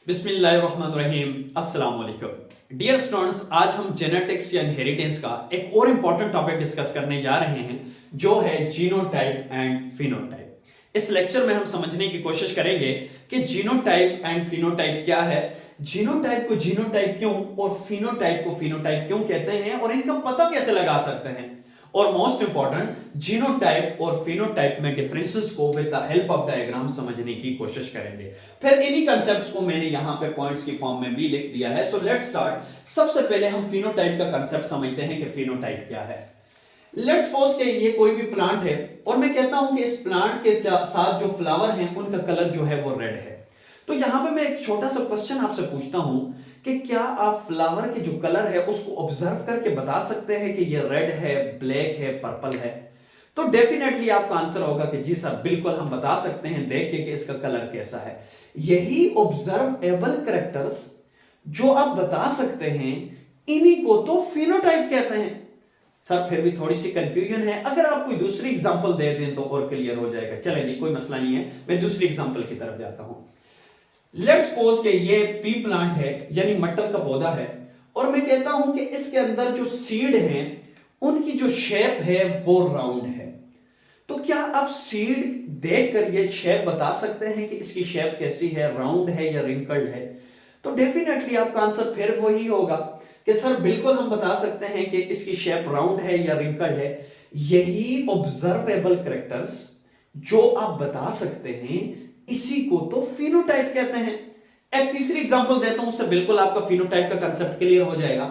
बिस्मिल्लाहिर्रहमानिर्रहीम अस्सलाम वालेकुम डियर स्टूडेंट्स। आज हम जेनेटिक्स या इनहेरिटेंस का एक और इंपॉर्टेंट टॉपिक डिस्कस करने जा रहे हैं जो है जीनोटाइप एंड फिनोटाइप। इस लेक्चर में हम समझने की कोशिश करेंगे कि जीनोटाइप एंड फिनोटाइप क्या है, जीनोटाइप को जीनोटाइप क्यों और फिनोटाइप को फिनोटाइप क्यों कहते हैं और इनका पता कैसे लगा सकते हैं, और मोस्ट इंपॉर्टेंट जीनोटाइप और फिनोटाइप में डिफरेंसेस को with the help of diagram समझने की कोशिश करेंगे। फिर इन्हीं कांसेप्ट्स को मैंने यहां पे पॉइंट्स की फॉर्म में भी लिख दिया है। So let's start. सबसे पहले हम फिनोटाइप का कांसेप्ट समझते हैं कि फिनोटाइप क्या है। लेट्स सपोज कि ये कोई भी प्लांट है और मैं कहता हूं कि इस प्लांट के साथ जो फ्लावर हैं उनका कलर जो है वो रेड है। तो यहां पे मैं एक छोटा सा क्वेश्चन आपसे पूछता हूं कि क्या आप फ्लावर के जो कलर है उसको ऑब्जर्व करके बता सकते हैं कि ये रेड है, ब्लैक है, पर्पल है? तो डेफिनेटली आपका आंसर होगा कि जी सर बिल्कुल हम बता सकते हैं देख के कि इसका कलर कैसा है। यही ऑब्जर्वेबल कैरेक्टर्स जो आप बता सकते हैं इन्हीं को तो फिनोटाइप कहते हैं। सर फिर भी थोड़ी सी कंफ्यूजन है, अगर आप कोई दूसरी एग्जांपल दे दें तो और क्लियर हो जाएगा। चले जी कोई मसला नहीं है, मैं दूसरी एग्जांपल की तरफ जाता हूं। लेट्स सपोज कि ये पी प्लांट है यानी मटर का पौधा है और मैं कहता हूं कि इसके अंदर जो सीड हैं उनकी जो शेप है वो राउंड है। तो क्या आप सीड देखकर ये शेप बता सकते हैं कि इसकी शेप कैसी है, राउंड है या रिंकल्ड है? तो डेफिनेटली आपका आंसर फिर वही होगा कि सर बिल्कुल हम बता सकते हैं कि इसकी शेप राउंड है या रिंकल्ड है। यही ऑब्जर्वेबल कैरेक्टर्स जो आप बता सकते हैं इसी को तो फिनोटाइप कहते हैं। एक तीसरी एग्जांपल देता हूं, उससे बिल्कुल आपका फिनोटाइप का कांसेप्ट क्लियर हो जाएगा।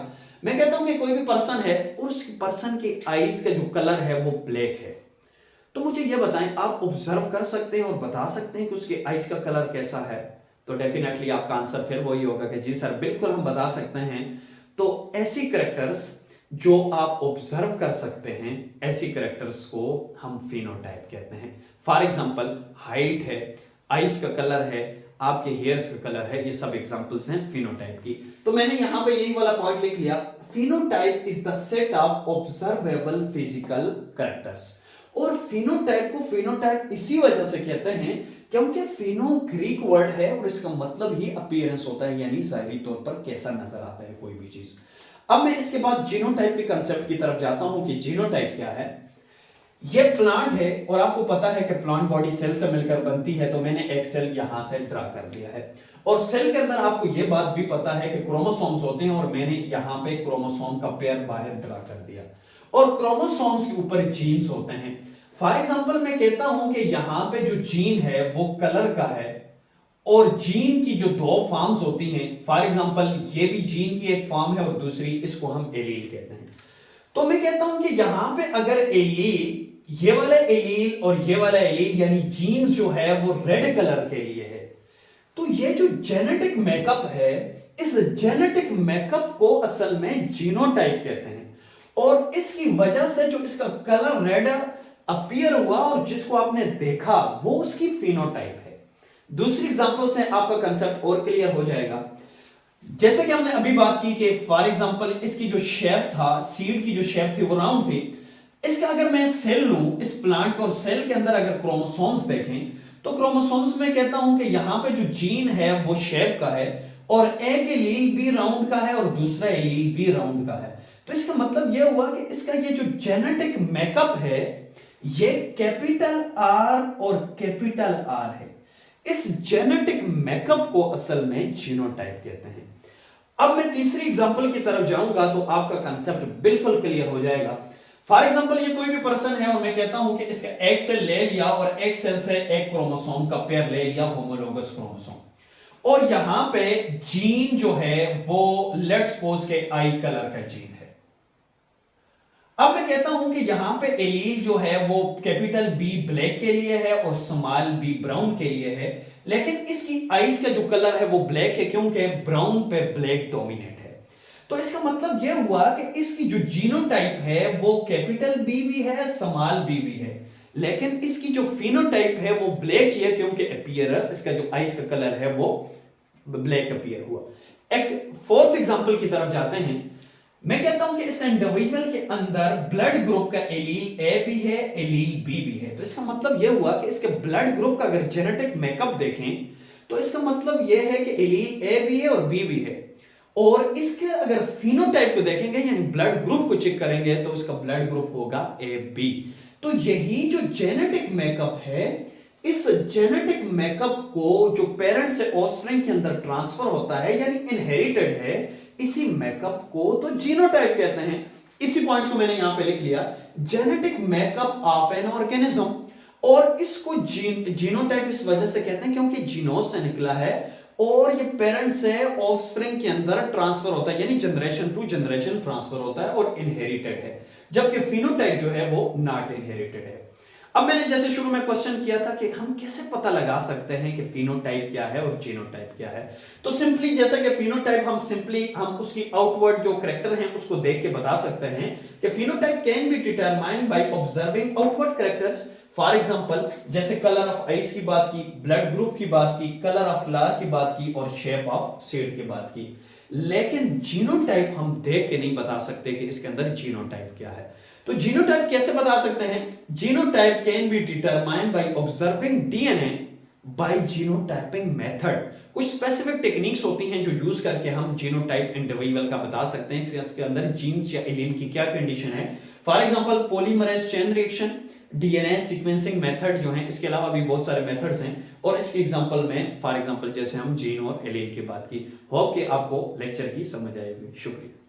मैं कहता हूं कि कोई भी पर्सन है और उस पर्सन के आईज का जो कलर है वो ब्लैक है। तो मुझे यह बताएं, आप ऑब्जर्व कर सकते हैं और बता सकते हैं कि उसके आईज का कलर कैसा है? तो डेफिनेटली आपका आंसर फिर वही होगा कि जी सर बिल्कुल हम बता सकते हैं। तो ऐसी कैरेक्टर्स जो आप ऑब्जर्व कर सकते हैं ऐसी कैरेक्टर्स को हम फिनोटाइप कहते हैं। फॉर एग्जांपल हाइट है, आइस का कलर है, आपके हेयर्स का कलर है, ये सब एग्जांपल्स हैं फिनोटाइप की। तो मैंने यहां पे यही वाला पॉइंट लिख लिया, phenotype is the set of observable physical characters. और फिनोटाइप को फिनोटाइप इसी वजह से कहते हैं क्योंकि फिनो ग्रीक वर्ड है और इसका मतलब ही अपीयरेंस होता है, यानी ज़ाहिरी तौर पर कैसा नजर आता है कोई भी चीज। अब मैं इसके बाद जीनोटाइप के कंसेप्ट की तरफ जाता हूं कि जीनोटाइप क्या है। ये प्लांट है और आपको पता है कि प्लांट बॉडी सेल से मिलकर बनती है, तो मैंने एक सेल यहां से ड्रा कर दिया है। और सेल के अंदर आपको यह बात भी पता है कि क्रोमोसोम्स होते हैं और मैंने यहां पे क्रोमोसोम का पेयर बाहर ड्रा कर दिया। और क्रोमोसोम्स के ऊपर जीन्स होते हैं। फॉर एग्जांपल मैं कहता हूं कि यहां पे जो जीन है वो कलर का है और जीन की जो दो फॉर्म्स होती हैं, फॉर एग्जांपल ये भी जीन की एक फॉर्म है और दूसरी इसको हम एलील कहते हैं। तो मैं कहता हूं कि यहां पे अगर एलील, ये वाला एलील और ये वाला एलील यानी जीन्स जो है वो रेड कलर के लिए है, तो ये जो जेनेटिक मेकअप है इस जेनेटिक मेकअप को असल में जीनोटाइप कहते हैं। और इसकी वजह से जो इसका कलर रेड अपीयर हुआ और जिसको आपने देखा वो उसकी फिनोटाइप है। दूसरी एग्जांपल से आपका कंसेप्ट और क्लियर हो जाएगा। जैसे कि हमने अभी बात की कि फॉर एग्जांपल इसकी जो शेप था, सीड की जो शेप थी वो राउंड थी। इसका अगर मैं सेल लूं इस प्लांट को और सेल के अंदर अगर क्रोमोसोम्स देखें तो क्रोमोसोम्स में कहता हूं कि यहां पे जो जीन है वो शेप का है और एक एलील भी राउंड का है और दूसरा एलील भी राउंड का है। तो इसका मतलब यह हुआ कि इसका ये जो जेनेटिक मेकअप है ये कैपिटल आर और कैपिटल आर है। इस जेनेटिक मेकअप को असल में जीनोटाइप कहते हैं। अब मैं तीसरी एग्जांपल की तरफ जाऊंगा तो आपका कंसेप्ट बिल्कुल क्लियर हो जाएगा। फॉर एग्जांपल ये कोई भी पर्सन है और मैं कहता हूं कि इसका एक सेल ले लिया और एक सेल से एक क्रोमोसोम का पेयर ले लिया, होमोलोगस क्रोमोसोम, और यहां पे जीन जो है वो लेट्स सपोज के आई कलर का जीन है। अब मैं कहता हूं कि यहां पे एलील जो है वो कैपिटल बी ब्लैक के लिए है और स्मॉल बी ब्राउन के लिए है, लेकिन इसकी आईज का जो कलर है वो ब्लैक है क्योंकि ब्राउन पे ब्लैक डोमिनेट है। तो इसका मतलब यह हुआ कि इसकी जो जीनोटाइप है वो कैपिटल बी भी है, स्मॉल बी भी है, लेकिन इसकी जो फिनोटाइप है वो ब्लैक ही है क्योंकि अपीयर इसका जो आईज का कलर है वो ब्लैक अपीयर हुआ। एक फोर्थ एग्जांपल की तरफ जाते हैं। मैं कहता हूं कि इस इंडिविजुअल के अंदर ब्लड ग्रुप का एलील ए भी है, एलील बी भी है। तो इसका मतलब यह हुआ कि इसके ब्लड ग्रुप का अगर जेनेटिक मेकअप देखें तो इसका मतलब यह है कि एलील ए भी है और बी भी है, और इसके अगर फिनोटाइप को देखेंगे यानी ब्लड ग्रुप को चेक करेंगे तो इसका ब्लड ग्रुप होगा ए बी। तो यही जो जेनेटिक मेकअप है, इस जेनेटिक मेकअप को जो पेरेंट से ऑफस्प्रिंग के अंदर ट्रांसफर होता है यानी इनहेरिटेड है, इसी मेकअप को तो जीनोटाइप कहते हैं। इसी पॉइंट्स को मैंने यहां पे लिख लिया, genetic makeup of an organism, और इसको जीनोटाइप इस वजह से कहते हैं क्योंकि जीनोस से निकला है और ये पेरेंट से ऑफस्प्रिंग के अंदर ट्रांसफर होता है यानी जनरेशन टू जनरेशन ट्रांसफर होता है और इनहेरिटेड है, जबकि फिनोटाइप जो है वो नॉट इनहेरिटेड है। अब मैंने जैसे शुरू में क्वेश्चन किया था कि हम कैसे पता लगा सकते हैं कि फिनोटाइप क्या है और जीनोटाइप क्या है, तो सिंपली जैसा कि फिनोटाइप हम उसकी आउटवर्ड जो कैरेक्टर हैं उसको देख के बता सकते हैं कि phenotype can be determined by observing outward characters. For example जैसे कलर ऑफ आइस की बात की, ब्लड ग्रुप की बात की, कलर ऑफ फ्लावर की बात की और शेप ऑफ सीड की बात की, लेकिन जीनोटाइप हम देख के नहीं बता सकते कि इसके अंदर जीनोटाइप क्या है। तो जीनोटाइप कैसे बता सकते हैं? Genotype can be determined by observing DNA by genotyping method. कुछ स्पेसिफिक टेक्निक्स होती हैं जो यूज करके हम जीनोटाइप इंडिविजुअल का बता सकते हैं कि इसके अंदर जीन्स या एलील की क्या कंडीशन है। For example polymerase chain reaction, DNA sequencing method जो है, इसके अलावा भी बहुत सारे मेथड्स हैं, और इसके एग्जांपल में फॉर एग्जांपल जैसे हम जीन और एलील की बात की। होप कि आपको लेक्चर की समझ आएगी। शुक्रिया।